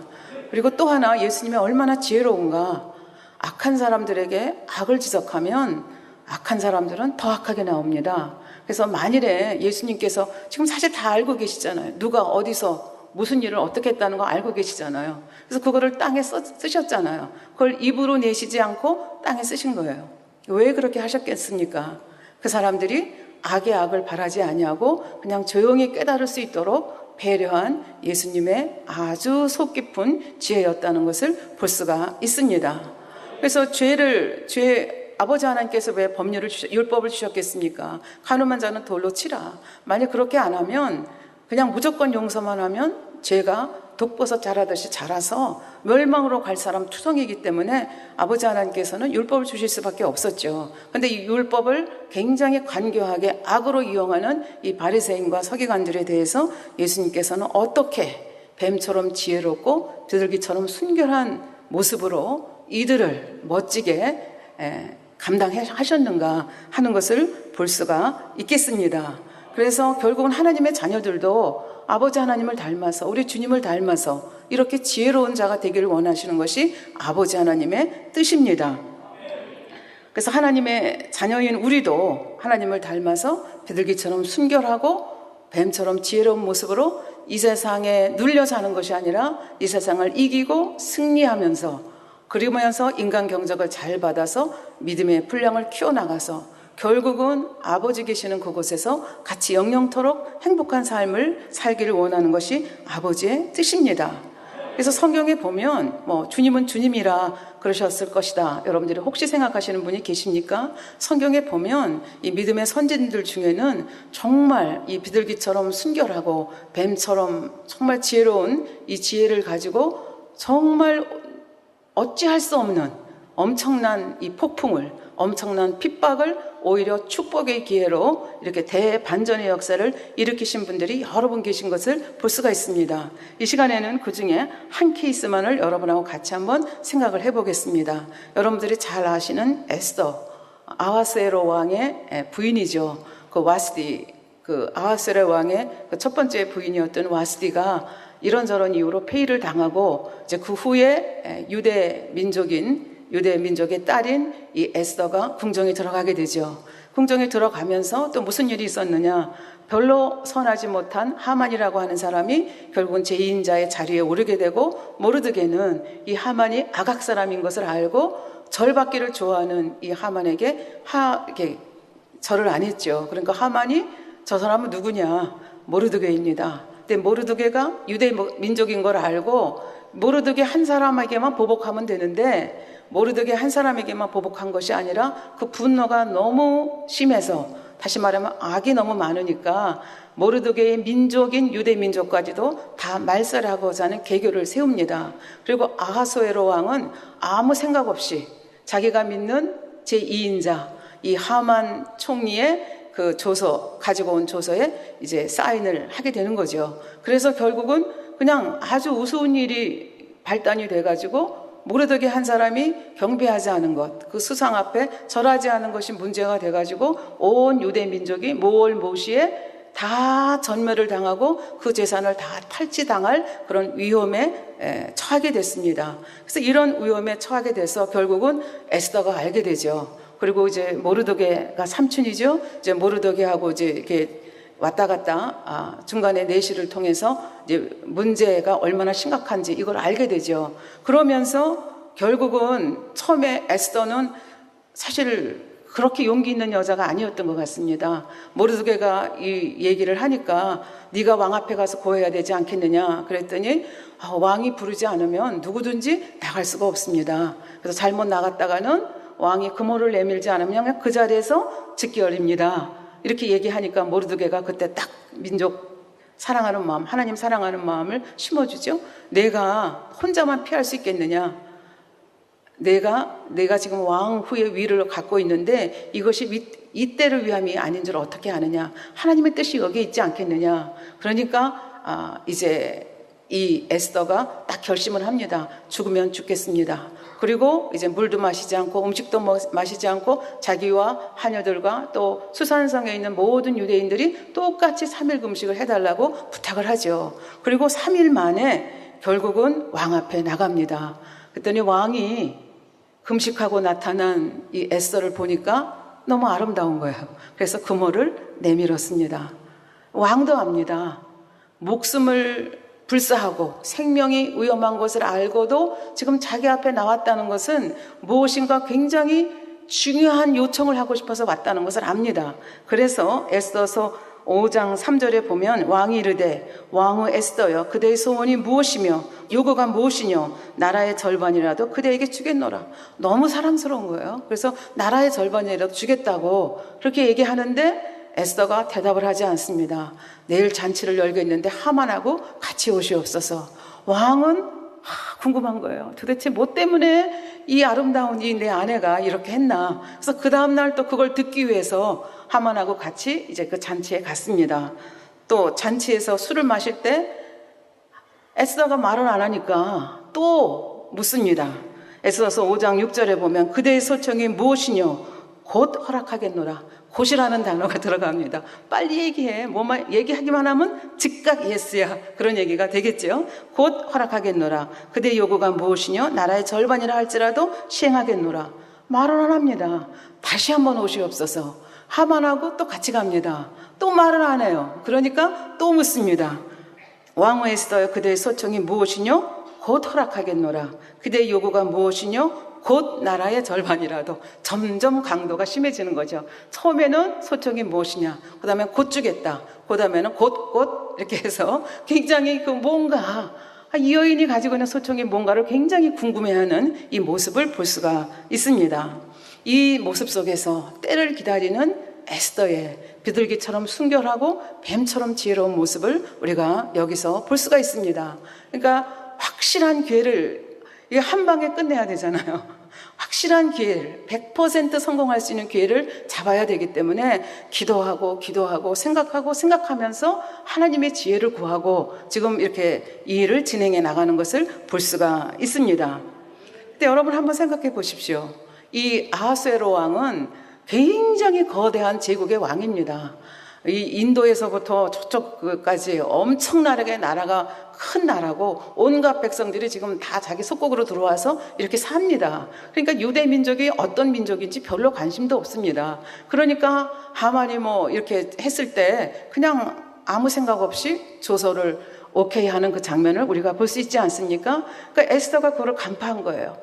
S2: 그리고 또 하나, 예수님이 얼마나 지혜로운가. 악한 사람들에게 악을 지적하면 악한 사람들은 더 악하게 나옵니다. 그래서 만일에 예수님께서 지금 사실 다 알고 계시잖아요. 누가 어디서 무슨 일을 어떻게 했다는 거 알고 계시잖아요. 그래서 그거를 땅에 쓰셨잖아요. 그걸 입으로 내시지 않고 땅에 쓰신 거예요. 왜 그렇게 하셨겠습니까? 그 사람들이 악의 악을 바라지 아니하고 그냥 조용히 깨달을 수 있도록 배려한 예수님의 아주 속 깊은 지혜였다는 것을 볼 수가 있습니다. 그래서 아버지 하나님께서 왜 율법을 주셨겠습니까? 간음한 자는 돌로 치라. 만약 그렇게 안 하면, 그냥 무조건 용서만 하면 죄가 독버섯 자라듯이 자라서 멸망으로 갈 사람 투성이기 때문에 아버지 하나님께서는 율법을 주실 수밖에 없었죠. 그런데 이 율법을 굉장히 간교하게 악으로 이용하는 이 바리새인과 서기관들에 대해서 예수님께서는 어떻게 뱀처럼 지혜롭고 비둘기처럼 순결한 모습으로 이들을 멋지게 감당하셨는가 하는 것을 볼 수가 있겠습니다. 그래서 결국은 하나님의 자녀들도 아버지 하나님을 닮아서 우리 주님을 닮아서 이렇게 지혜로운 자가 되기를 원하시는 것이 아버지 하나님의 뜻입니다. 그래서 하나님의 자녀인 우리도 하나님을 닮아서 비둘기처럼 순결하고 뱀처럼 지혜로운 모습으로 이 세상에 눌려 사는 것이 아니라 이 세상을 이기고 승리하면서 그리면서 인간 경적을 잘 받아서 믿음의 분량을 키워나가서 결국은 아버지 계시는 그곳에서 같이 영영토록 행복한 삶을 살기를 원하는 것이 아버지의 뜻입니다. 그래서 성경에 보면 주님은 주님이라 그러셨을 것이다. 여러분들이 혹시 생각하시는 분이 계십니까? 성경에 보면 이 믿음의 선진들 중에는 정말 이 비둘기처럼 순결하고 뱀처럼 정말 지혜로운 이 지혜를 가지고 정말 어찌할 수 없는 엄청난 이 폭풍을, 엄청난 핍박을 오히려 축복의 기회로 이렇게 대반전의 역사를 일으키신 분들이 여러 분 계신 것을 볼 수가 있습니다. 이 시간에는 그 중에 한 케이스만을 여러분하고 같이 한번 생각을 해보겠습니다. 여러분들이 잘 아시는 에스더, 아하스웨로 왕의 부인이죠. 그 와스디, 그 아하스웨로 왕의 그 첫 번째 부인이었던 와스디가 이런저런 이유로 폐위를 당하고 이제 그 후에 유대 민족의 딸인 이 에스더가 궁정에 들어가게 되죠. 궁정에 들어가면서 또 무슨 일이 있었느냐? 별로 선하지 못한 하만이라고 하는 사람이 결국은 제2인자의 자리에 오르게 되고 모르드게는 이 하만이 아각 사람인 것을 알고 절받기를 좋아하는 이 하만에게 이렇게 절을 안 했죠. 그러니까 하만이 저 사람은 누구냐? 모르드게입니다. 근데 모르드게가 유대 민족인 걸 알고 모르드게 한 사람에게만 보복하면 되는데 모르드게 한 사람에게만 보복한 것이 아니라 그 분노가 너무 심해서 다시 말하면 악이 너무 많으니까 모르드게의 민족인 유대 민족까지도 다 말살하고자 하는 계교를 세웁니다. 그리고 아하스웨로 왕은 아무 생각 없이 자기가 믿는 제2인자 이 하만 총리의 그 조서 가지고 온 조서에 이제 사인을 하게 되는 거죠. 그래서 결국은 그냥 아주 우스운 일이 발단이 돼가지고 모르드게 한 사람이 경배하지 않은 것, 그 수상 앞에 절하지 않은 것이 문제가 돼가지고 온 유대 민족이 모시에 다 전멸을 당하고 그 재산을 다 탈취당할 그런 위험에 처하게 됐습니다. 그래서 이런 위험에 처하게 돼서 결국은 에스더가 알게 되죠. 그리고 이제 모르드게가 삼촌이죠. 이제 모르드게하고 이제 이렇게 왔다 갔다 중간에 내시를 통해서 이제 문제가 얼마나 심각한지 이걸 알게 되죠. 그러면서 결국은 처음에 에스더는 사실 그렇게 용기 있는 여자가 아니었던 것 같습니다. 모르드게가 이 얘기를 하니까 네가 왕 앞에 가서 고해야 되지 않겠느냐 그랬더니 왕이 부르지 않으면 누구든지 나갈 수가 없습니다. 그래서 잘못 나갔다가는 왕이 금호를 내밀지 않으면 그 자리에서 즉결입니다. 이렇게 얘기하니까 모르드게가 그때 딱 민족 사랑하는 마음, 하나님 사랑하는 마음을 심어주죠. 내가 혼자만 피할 수 있겠느냐? 내가 지금 왕 후의 위를 갖고 있는데 이것이 이때를 위함이 아닌 줄 어떻게 아느냐? 하나님의 뜻이 여기에 있지 않겠느냐? 그러니까 이제 이 에스더가 딱 결심을 합니다. 죽으면 죽겠습니다. 그리고 이제 물도 마시지 않고 음식도 마시지 않고 자기와 하녀들과 또 수산성에 있는 모든 유대인들이 똑같이 3일 금식을 해달라고 부탁을 하죠. 그리고 3일 만에 결국은 왕 앞에 나갑니다. 그랬더니 왕이 금식하고 나타난 이 에스더를 보니까 너무 아름다운 거예요. 그래서 금호를 내밀었습니다. 왕도 압니다. 목숨을 불사하고 생명이 위험한 것을 알고도 지금 자기 앞에 나왔다는 것은 무엇인가 굉장히 중요한 요청을 하고 싶어서 왔다는 것을 압니다. 그래서 에스더서 5장 3절에 보면 왕이 이르되 왕후 에스더여 그대의 소원이 무엇이며 요구가 무엇이뇨 나라의 절반이라도 그대에게 주겠노라. 너무 사랑스러운 거예요. 그래서 나라의 절반이라도 주겠다고 그렇게 얘기하는데 에스더가 대답을 하지 않습니다. 내일 잔치를 열겠는데 하만하고 같이 오시옵소서. 왕은 궁금한 거예요. 도대체 뭐 때문에 이 아름다운 이 내 아내가 이렇게 했나. 그래서 그 다음날 또 그걸 듣기 위해서 하만하고 같이 이제 그 잔치에 갔습니다. 또 잔치에서 술을 마실 때 에스더가 말을 안 하니까 또 묻습니다. 에스더서 5장 6절에 보면 그대의 소청이 무엇이뇨 곧 허락하겠노라. 곧이라는 단어가 들어갑니다. 빨리 얘기해. 뭐만 얘기하기만 하면 즉각 예스야. 그런 얘기가 되겠죠. 곧 허락하겠노라. 그대의 요구가 무엇이뇨 나라의 절반이라 할지라도 시행하겠노라. 말을 안 합니다. 다시 한번 오시옵소서. 하만하고 또 같이 갑니다. 또 말을 안 해요. 그러니까 또 묻습니다. 왕후 에스더여 그대의 소청이 무엇이뇨 곧 허락하겠노라. 그대의 요구가 무엇이뇨 곧 나라의 절반이라도. 점점 강도가 심해지는 거죠. 처음에는 소청이 무엇이냐, 그 다음에 곧 주겠다, 그 다음에는 곧 이렇게 해서 굉장히 그 뭔가 이 여인이 가지고 있는 소청이 뭔가를 굉장히 궁금해하는 이 모습을 볼 수가 있습니다. 이 모습 속에서 때를 기다리는 에스더의 비둘기처럼 순결하고 뱀처럼 지혜로운 모습을 우리가 여기서 볼 수가 있습니다. 그러니까 확실한 기회를 이게 한 방에 끝내야 되잖아요. 확실한 기회를 100% 성공할 수 있는 기회를 잡아야 되기 때문에 기도하고 생각하면서 하나님의 지혜를 구하고 지금 이렇게 이 일을 진행해 나가는 것을 볼 수가 있습니다. 근데 여러분 한번 생각해 보십시오. 이 아하수에로 왕은 굉장히 거대한 제국의 왕입니다. 이 인도에서부터 저쪽까지 엄청나게 나라가 큰 나라고 온갖 백성들이 지금 다 자기 속국으로 들어와서 이렇게 삽니다. 그러니까 유대 민족이 어떤 민족인지 별로 관심도 없습니다. 그러니까 하만이 뭐 이렇게 했을 때 그냥 아무 생각 없이 조서를 오케이 하는 그 장면을 우리가 볼 수 있지 않습니까? 그러니까 에스더가 그걸 간파한 거예요.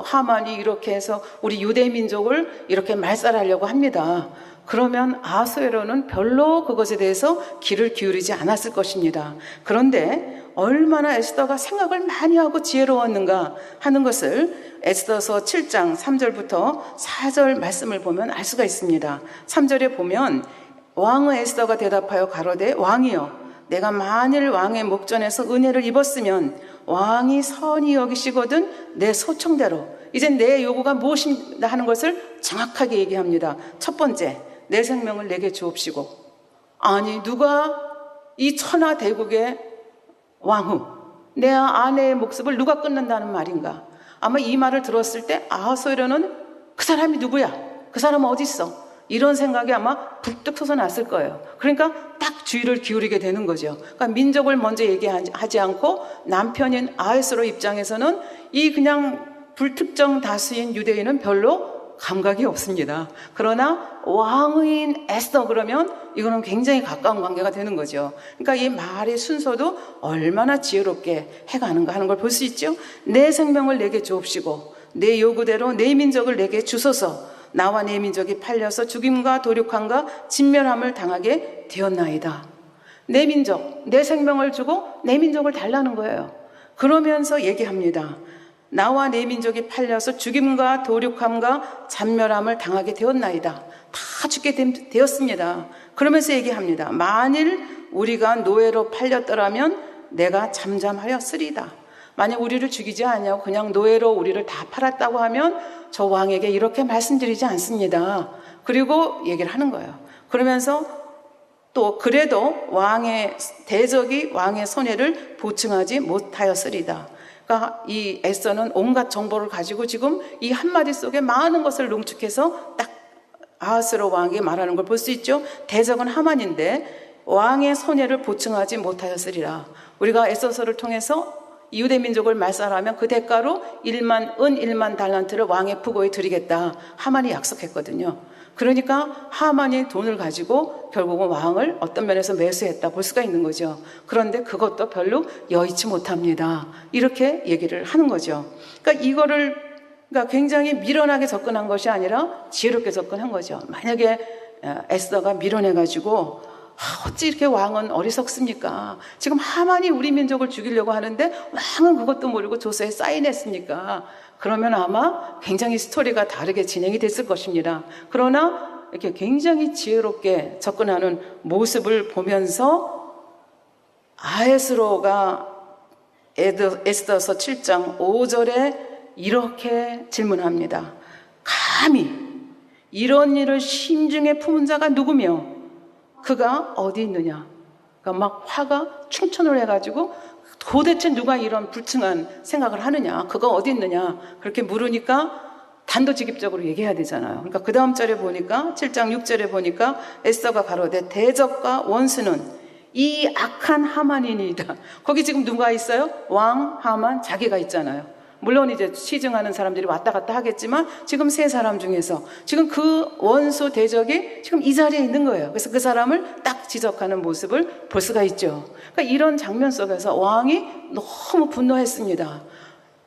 S2: 하만이 이렇게 해서 우리 유대 민족을 이렇게 말살하려고 합니다. 그러면 아하수에로는 별로 그것에 대해서 귀를 기울이지 않았을 것입니다. 그런데 얼마나 에스더가 생각을 많이 하고 지혜로웠는가 하는 것을 에스더서 7장 3절부터 4절 말씀을 보면 알 수가 있습니다. 3절에 보면 왕의 에스더가 대답하여 가로되 왕이여 내가 만일 왕의 목전에서 은혜를 입었으면 왕이 선히 여기시거든 내 소청대로 이제 내 요구가 무엇인가 하는 것을 정확하게 얘기합니다. 첫 번째, 내 생명을 내게 주옵시고. 아니 누가 이 천하 대국의 왕후 내 아내의 목숨을 누가 끊는다는 말인가. 아마 이 말을 들었을 때 아하수에로는 그 사람이 누구야, 그 사람은 어디 있어, 이런 생각이 아마 불뚝 솟아났을 거예요. 그러니까 딱 주의를 기울이게 되는 거죠. 그러니까 민족을 먼저 얘기하지 않고 남편인 아하수에로 입장에서는 이 그냥 불특정 다수인 유대인은 별로 감각이 없습니다. 그러나 왕인 에스더 그러면 이거는 굉장히 가까운 관계가 되는 거죠. 그러니까 이 말의 순서도 얼마나 지혜롭게 해가는가 하는 걸 볼 수 있죠. 내 생명을 내게 주옵시고 내 요구대로 내 민족을 내게 주소서. 나와 내 민족이 팔려서 죽임과 도륙함과 진멸함을 당하게 되었나이다. 내 민족, 내 생명을 주고 내 민족을 달라는 거예요. 그러면서 얘기합니다. 나와 내 민족이 팔려서 죽임과 도륙함과 잔멸함을 당하게 되었나이다. 다 죽게 되었습니다. 그러면서 얘기합니다. 만일 우리가 노예로 팔렸더라면 내가 잠잠하였으리다. 만약 우리를 죽이지 않냐고 그냥 노예로 우리를 다 팔았다고 하면 저 왕에게 이렇게 말씀드리지 않습니다. 그리고 얘기를 하는 거예요. 그러면서 또 그래도 왕의 대적이 왕의 손해를 보충하지 못하였으리다. 그러니까 이 에스더는 온갖 정보를 가지고 지금 이 한마디 속에 많은 것을 농축해서 딱 아하수에로 왕에게 말하는 걸 볼 수 있죠. 대적은 하만인데 왕의 손해를 보충하지 못하였으리라. 우리가 에스더서를 통해서 유대 민족을 말살하면 그 대가로 1만 달란트를 왕의 부고에 드리겠다. 하만이 약속했거든요. 그러니까 하만이 돈을 가지고 결국은 왕을 어떤 면에서 매수했다 볼 수가 있는 거죠. 그런데 그것도 별로 여의치 못합니다. 이렇게 얘기를 하는 거죠. 그러니까 이거를 굉장히 미련하게 접근한 것이 아니라 지혜롭게 접근한 거죠. 만약에 에스더가 미련해가지고 어찌 이렇게 왕은 어리석습니까? 지금 하만이 우리 민족을 죽이려고 하는데 왕은 그것도 모르고 조서에 사인했습니까? 그러면 아마 굉장히 스토리가 다르게 진행이 됐을 것입니다. 그러나 이렇게 굉장히 지혜롭게 접근하는 모습을 보면서 아하수에로가 에스더서 7장 5절에 이렇게 질문합니다. 감히 이런 일을 심중에 품은 자가 누구며 그가 어디 있느냐? 그러니까 막 화가 충천을 해가지고 도대체 누가 이런 불충한 생각을 하느냐, 그거 어디 있느냐 그렇게 물으니까 단도직입적으로 얘기해야 되잖아요. 그러니까 그 다음 절에 보니까 7장 6절에 보니까 에스더가 가로되 대적과 원수는 이 악한 하만이니이다. 거기 지금 누가 있어요? 왕, 하만, 자기가 있잖아요. 물론 이제 시증하는 사람들이 왔다 갔다 하겠지만 지금 세 사람 중에서 지금 그 원수 대적이 지금 이 자리에 있는 거예요. 그래서 그 사람을 딱 지적하는 모습을 볼 수가 있죠. 그러니까 이런 장면 속에서 왕이 너무 분노했습니다.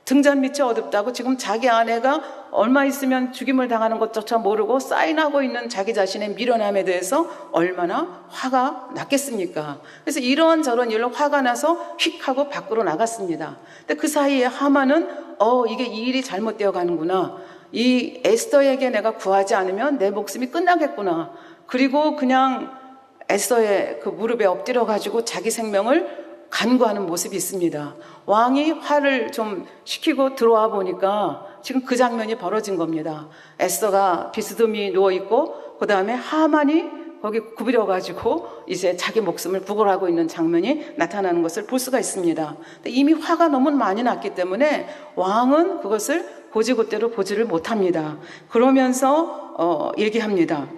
S2: 등잔 밑이 어둡다고 지금 자기 아내가 얼마 있으면 죽임을 당하는 것조차 모르고 사인하고 있는 자기 자신의 미련함에 대해서 얼마나 화가 났겠습니까? 그래서 이런저런 일로 화가 나서 휙 하고 밖으로 나갔습니다. 근데 그 사이에 하만은 이게 이 일이 잘못되어 가는구나. 이 에스더에게 내가 구하지 않으면 내 목숨이 끝나겠구나. 그리고 그냥 에스더의 그 무릎에 엎드려 가지고 자기 생명을 간구하는 모습이 있습니다. 왕이 화를 좀 식히고 들어와 보니까 지금 그 장면이 벌어진 겁니다. 에스더가 비스듬히 누워있고 그 다음에 하만이 거기 구부려가지고 이제 자기 목숨을 구걸하고 있는 장면이 나타나는 것을 볼 수가 있습니다. 이미 화가 너무 많이 났기 때문에 왕은 그것을 고지고대로 보지를 못합니다. 그러면서 얘기합니다.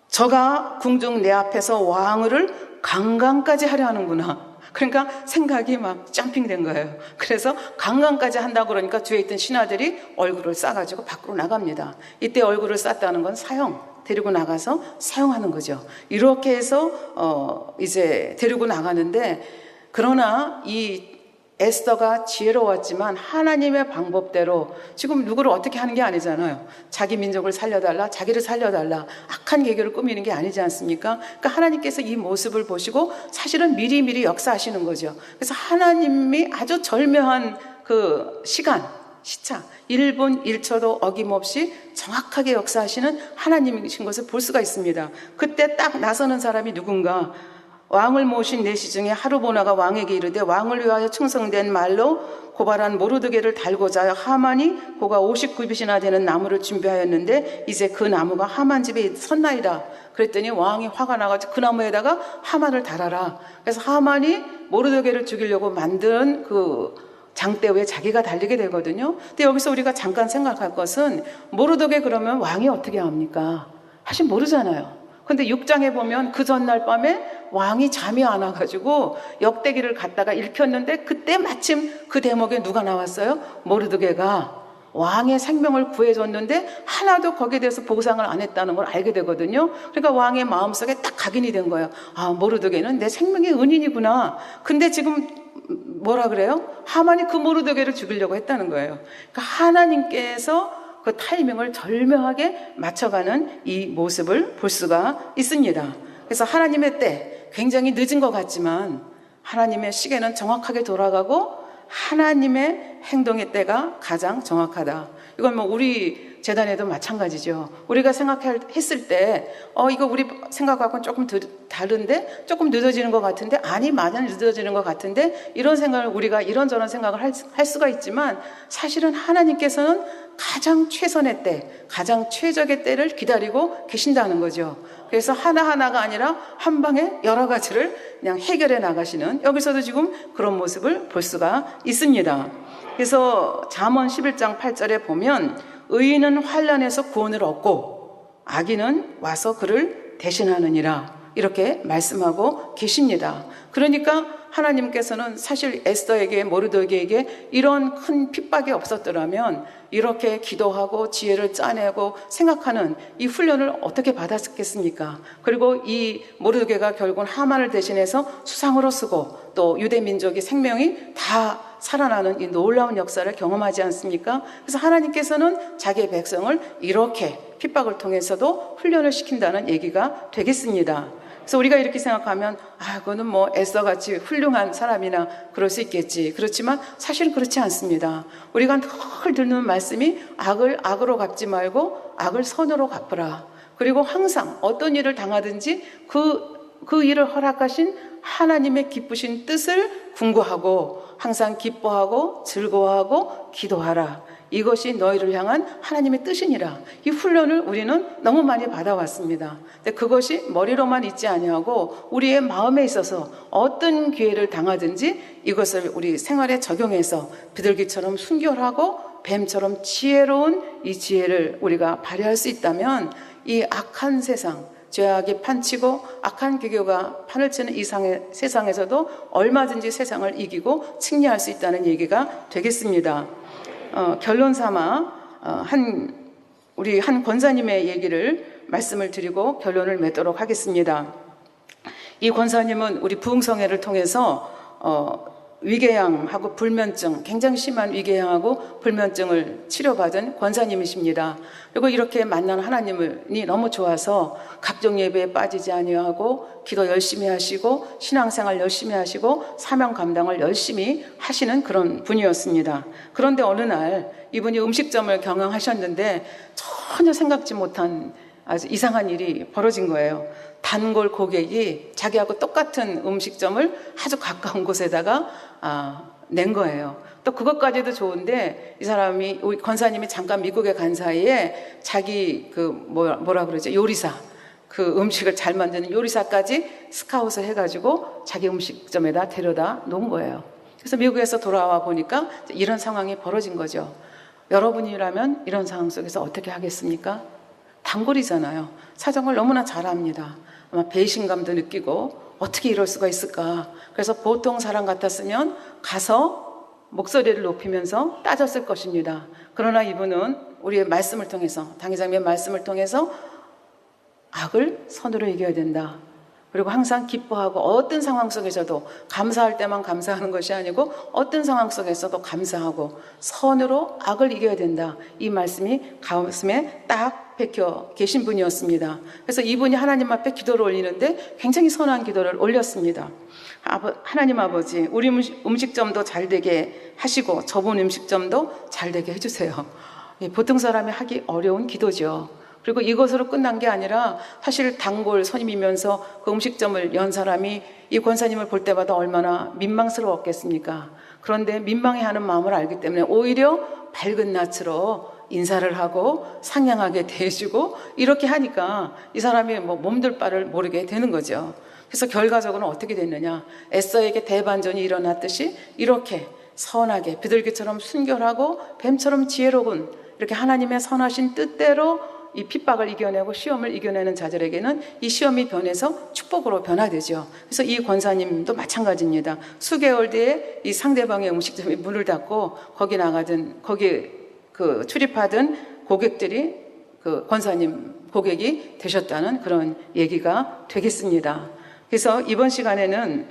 S2: 저가 궁중 내 앞에서 왕을 강간까지 하려 하는구나. 그러니까 생각이 막 점핑된 거예요. 그래서 강간까지 한다고 그러니까 뒤에 있던 신하들이 얼굴을 싸가지고 밖으로 나갑니다. 이때 얼굴을 쌌다는 건 사형, 데리고 나가서 사형하는 거죠. 이렇게 해서 이제 데리고 나가는데, 그러나 이 에스더가 지혜로웠지만 하나님의 방법대로 지금 누구를 어떻게 하는 게 아니잖아요. 자기 민족을 살려달라, 자기를 살려달라, 악한 계교를 꾸미는 게 아니지 않습니까? 그러니까 하나님께서 이 모습을 보시고 사실은 미리미리 역사하시는 거죠. 그래서 하나님이 아주 절묘한 그 시차 1분 1초도 어김없이 정확하게 역사하시는 하나님이신 것을 볼 수가 있습니다. 그때 딱 나서는 사람이 누군가, 왕을 모신 내시 중에 하루보나가 왕에게 이르되 왕을 위하여 충성된 말로 고발한 모르드게를 달고자 하여 하만이 고가 59빛이나 되는 나무를 준비하였는데 이제 그 나무가 하만 집에 섰나이다. 그랬더니 왕이 화가 나가지고 그 나무에다가 하만을 달아라. 그래서 하만이 모르드게를 죽이려고 만든 그 장대 위에 자기가 달리게 되거든요. 근데 여기서 우리가 잠깐 생각할 것은, 모르드게 그러면 왕이 어떻게 합니까? 사실 모르잖아요. 근데 6장에 보면 그 전날 밤에 왕이 잠이 안 와가지고 역대기를 갖다가 읽혔는데 그때 마침 그 대목에 누가 나왔어요? 모르드게가 왕의 생명을 구해줬는데 하나도 거기에 대해서 보상을 안 했다는 걸 알게 되거든요. 그러니까 왕의 마음속에 딱 각인이 된 거예요. 아, 모르드게는 내 생명의 은인이구나. 근데 지금 뭐라 그래요? 하만이 그 모르드게를 죽이려고 했다는 거예요. 그러니까 하나님께서 그 타이밍을 절묘하게 맞춰가는 이 모습을 볼 수가 있습니다. 그래서 하나님의 때, 굉장히 늦은 것 같지만 하나님의 시계는 정확하게 돌아가고 하나님의 행동의 때가 가장 정확하다. 이건 뭐 우리 재단에도 마찬가지죠. 우리가 생각했을 때 이거 우리 생각하고는 조금 다른데, 조금 늦어지는 것 같은데, 아니 많이 늦어지는 것 같은데, 이런 생각을 우리가 이런저런 생각을 할 수가 있지만 사실은 하나님께서는 가장 최선의 때, 가장 최적의 때를 기다리고 계신다는 거죠. 그래서 하나하나가 아니라 한 방에 여러 가지를 그냥 해결해 나가시는, 여기서도 지금 그런 모습을 볼 수가 있습니다. 그래서 잠언 11장 8절에 보면 의인은 환난에서 구원을 얻고 악인은 와서 그를 대신하느니라, 이렇게 말씀하고 계십니다. 그러니까 하나님께서는 사실 에스더에게, 모르드게에게 이런 큰 핍박이 없었더라면 이렇게 기도하고 지혜를 짜내고 생각하는 이 훈련을 어떻게 받았겠습니까? 그리고 이 모르드게가 결국은 하만을 대신해서 수상으로 쓰고 또 유대 민족의 생명이 다 살아나는 이 놀라운 역사를 경험하지 않습니까? 그래서 하나님께서는 자기의 백성을 이렇게 핍박을 통해서도 훈련을 시킨다는 얘기가 되겠습니다. 그래서 우리가 이렇게 생각하면 그거는 뭐 에스더같이 훌륭한 사람이나 그럴 수 있겠지. 그렇지만 사실은 그렇지 않습니다. 우리가 늘 듣는 말씀이 악을 악으로 갚지 말고 악을 선으로 갚으라. 그리고 항상 어떤 일을 당하든지 그 일을 허락하신 하나님의 기쁘신 뜻을 궁구하고 항상 기뻐하고 즐거워하고 기도하라. 이것이 너희를 향한 하나님의 뜻이니라. 이 훈련을 우리는 너무 많이 받아왔습니다. 근데 그것이 머리로만 있지 아니하고 우리의 마음에 있어서 어떤 기회를 당하든지 이것을 우리 생활에 적용해서 비둘기처럼 순결하고 뱀처럼 지혜로운 이 지혜를 우리가 발휘할 수 있다면 이 악한 세상, 죄악이 판치고 악한 기교가 판을 치는 이 세상에서도 얼마든지 세상을 이기고 승리할 수 있다는 얘기가 되겠습니다. 결론 삼아 우리 한 권사님의 얘기를 말씀을 드리고 결론을 맺도록 하겠습니다. 이 권사님은 우리 부흥성회를 통해서 위궤양하고 불면증, 굉장히 심한 위궤양하고 불면증을 치료받은 권사님이십니다. 그리고 이렇게 만난 하나님이 너무 좋아서 각종 예배에 빠지지 아니하고 기도 열심히 하시고 신앙생활 열심히 하시고 사명 감당을 열심히 하시는 그런 분이었습니다. 그런데 어느 날 이분이 음식점을 경영하셨는데 전혀 생각지 못한 아주 이상한 일이 벌어진 거예요. 단골 고객이 자기하고 똑같은 음식점을 아주 가까운 곳에다가 낸 거예요. 또 그것까지도 좋은데 이 사람이 우리 권사님이 잠깐 미국에 간 사이에 자기 뭐라 그러죠? 요리사, 그 음식을 잘 만드는 요리사까지 스카웃을 해가지고 자기 음식점에다 데려다 놓은 거예요. 그래서 미국에서 돌아와 보니까 이런 상황이 벌어진 거죠. 여러분이라면 이런 상황 속에서 어떻게 하겠습니까? 단골이잖아요. 사정을 너무나 잘 압니다. 아마 배신감도 느끼고 어떻게 이럴 수가 있을까. 그래서 보통 사람 같았으면 가서 목소리를 높이면서 따졌을 것입니다. 그러나 이분은 우리의 말씀을 통해서, 당회장님의 말씀을 통해서 악을 선으로 이겨야 된다. 그리고 항상 기뻐하고 어떤 상황 속에서도 감사할 때만 감사하는 것이 아니고 어떤 상황 속에서도 감사하고 선으로 악을 이겨야 된다. 이 말씀이 가슴에 딱 박혀 계신 분이었습니다. 그래서 이분이 하나님 앞에 기도를 올리는데 굉장히 선한 기도를 올렸습니다. 하나님 아버지, 우리 음식점도 잘 되게 하시고 저분 음식점도 잘 되게 해주세요. 보통 사람이 하기 어려운 기도죠. 그리고 이것으로 끝난 게 아니라 사실 단골 손님이면서 그 음식점을 연 사람이 이 권사님을 볼 때마다 얼마나 민망스러웠겠습니까? 그런데 민망해하는 마음을 알기 때문에 오히려 밝은 낯으로 인사를 하고 상냥하게 대해주고 이렇게 하니까 이 사람이 몸둘 바를 모르게 되는 거죠. 그래서 결과적으로는 어떻게 됐느냐? 에서에게 대반전이 일어났듯이 이렇게 선하게 비둘기처럼 순결하고 뱀처럼 지혜로운 이렇게 하나님의 선하신 뜻대로 이 핍박을 이겨내고 시험을 이겨내는 자들에게는 이 시험이 변해서 축복으로 변화되죠. 그래서 이 권사님도 마찬가지입니다. 수개월 뒤에 이 상대방의 음식점이 문을 닫고 거기 출입하던 고객들이 그 권사님 고객이 되셨다는 그런 얘기가 되겠습니다. 그래서 이번 시간에는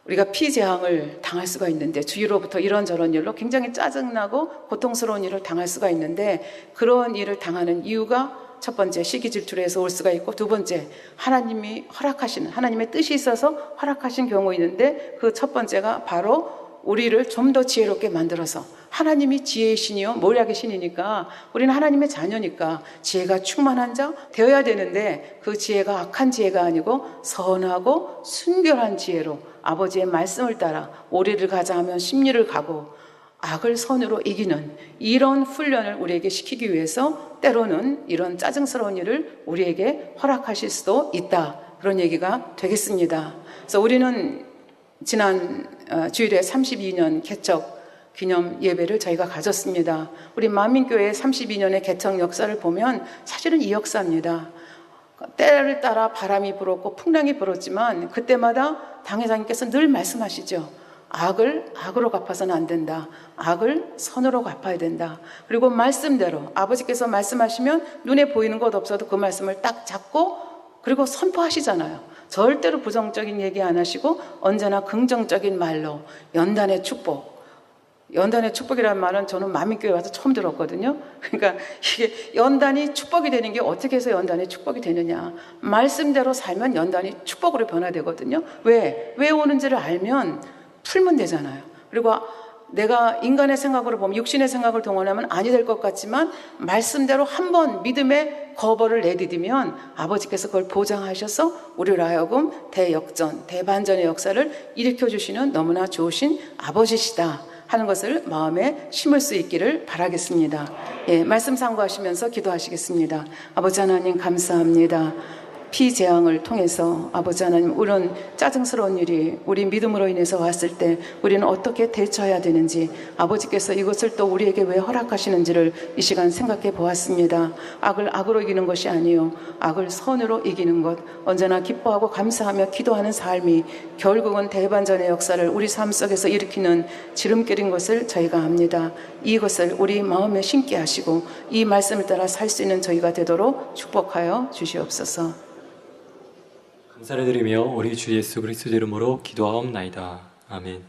S2: 우리가 피재앙을 당할 수가 있는데 주위로부터 이런저런 일로 굉장히 짜증나고 고통스러운 일을 당할 수가 있는데 그런 일을 당하는 이유가 첫 번째 시기 질투에서 올 수가 있고 두 번째 하나님이 허락하시는 하나님의 뜻이 있어서 허락하신 경우 있는데 그 첫 번째가 바로 우리를 좀 더 지혜롭게 만들어서 하나님이 지혜의 신이요 모략의 신이니까 우리는 하나님의 자녀니까 지혜가 충만한 자 되어야 되는데 그 지혜가 악한 지혜가 아니고 선하고 순결한 지혜로 아버지의 말씀을 따라 오리를 가자 하면 심리를 가고 악을 선으로 이기는 이런 훈련을 우리에게 시키기 위해서 때로는 이런 짜증스러운 일을 우리에게 허락하실 수도 있다. 그런 얘기가 되겠습니다. 그래서 우리는 지난 주일에 32년 개척 기념 예배를 저희가 가졌습니다. 우리 만민교회의 32년의 개척 역사를 보면 사실은 이 역사입니다. 때를 따라 바람이 불었고 풍랑이 불었지만 그때마다 당회장님께서 늘 말씀하시죠. 악을 악으로 갚아서는 안 된다. 악을 선으로 갚아야 된다. 그리고 말씀대로 아버지께서 말씀하시면 눈에 보이는 것 없어도 그 말씀을 딱 잡고 그리고 선포하시잖아요. 절대로 부정적인 얘기 안 하시고 언제나 긍정적인 말로 연단의 축복. 연단의 축복이라는 말은 저는 만민교회 와서 처음 들었거든요. 그러니까 이게 연단이 축복이 되는 게 어떻게 해서 연단이 축복이 되느냐. 말씀대로 살면 연단이 축복으로 변화되거든요. 왜 오는지를 알면 풀면 되잖아요. 그리고 내가 인간의 생각으로 보면 육신의 생각을 동원하면 아니 될 것 같지만 말씀대로 한번 믿음의 거벌을 내디디면 아버지께서 그걸 보장하셔서 우리를 하여금 대역전, 대반전의 역사를 일으켜주시는 너무나 좋으신 아버지시다 하는 것을 마음에 심을 수 있기를 바라겠습니다. 예, 말씀 상고하시면서 기도하시겠습니다. 아버지 하나님 감사합니다. 피재앙을 통해서 아버지 하나님 이런 짜증스러운 일이 우리 믿음으로 인해서 왔을 때 우리는 어떻게 대처해야 되는지 아버지께서 이것을 또 우리에게 왜 허락하시는지를 이 시간 생각해 보았습니다. 악을 악으로 이기는 것이 아니요 악을 선으로 이기는 것, 언제나 기뻐하고 감사하며 기도하는 삶이 결국은 대반전의 역사를 우리 삶 속에서 일으키는 지름길인 것을 저희가 압니다. 이것을 우리 마음에 심게 하시고 이 말씀을 따라 살 수 있는 저희가 되도록 축복하여 주시옵소서.
S1: 감사를 드리며 우리 주 예수 그리스도 이름으로 기도하옵나이다. 아멘.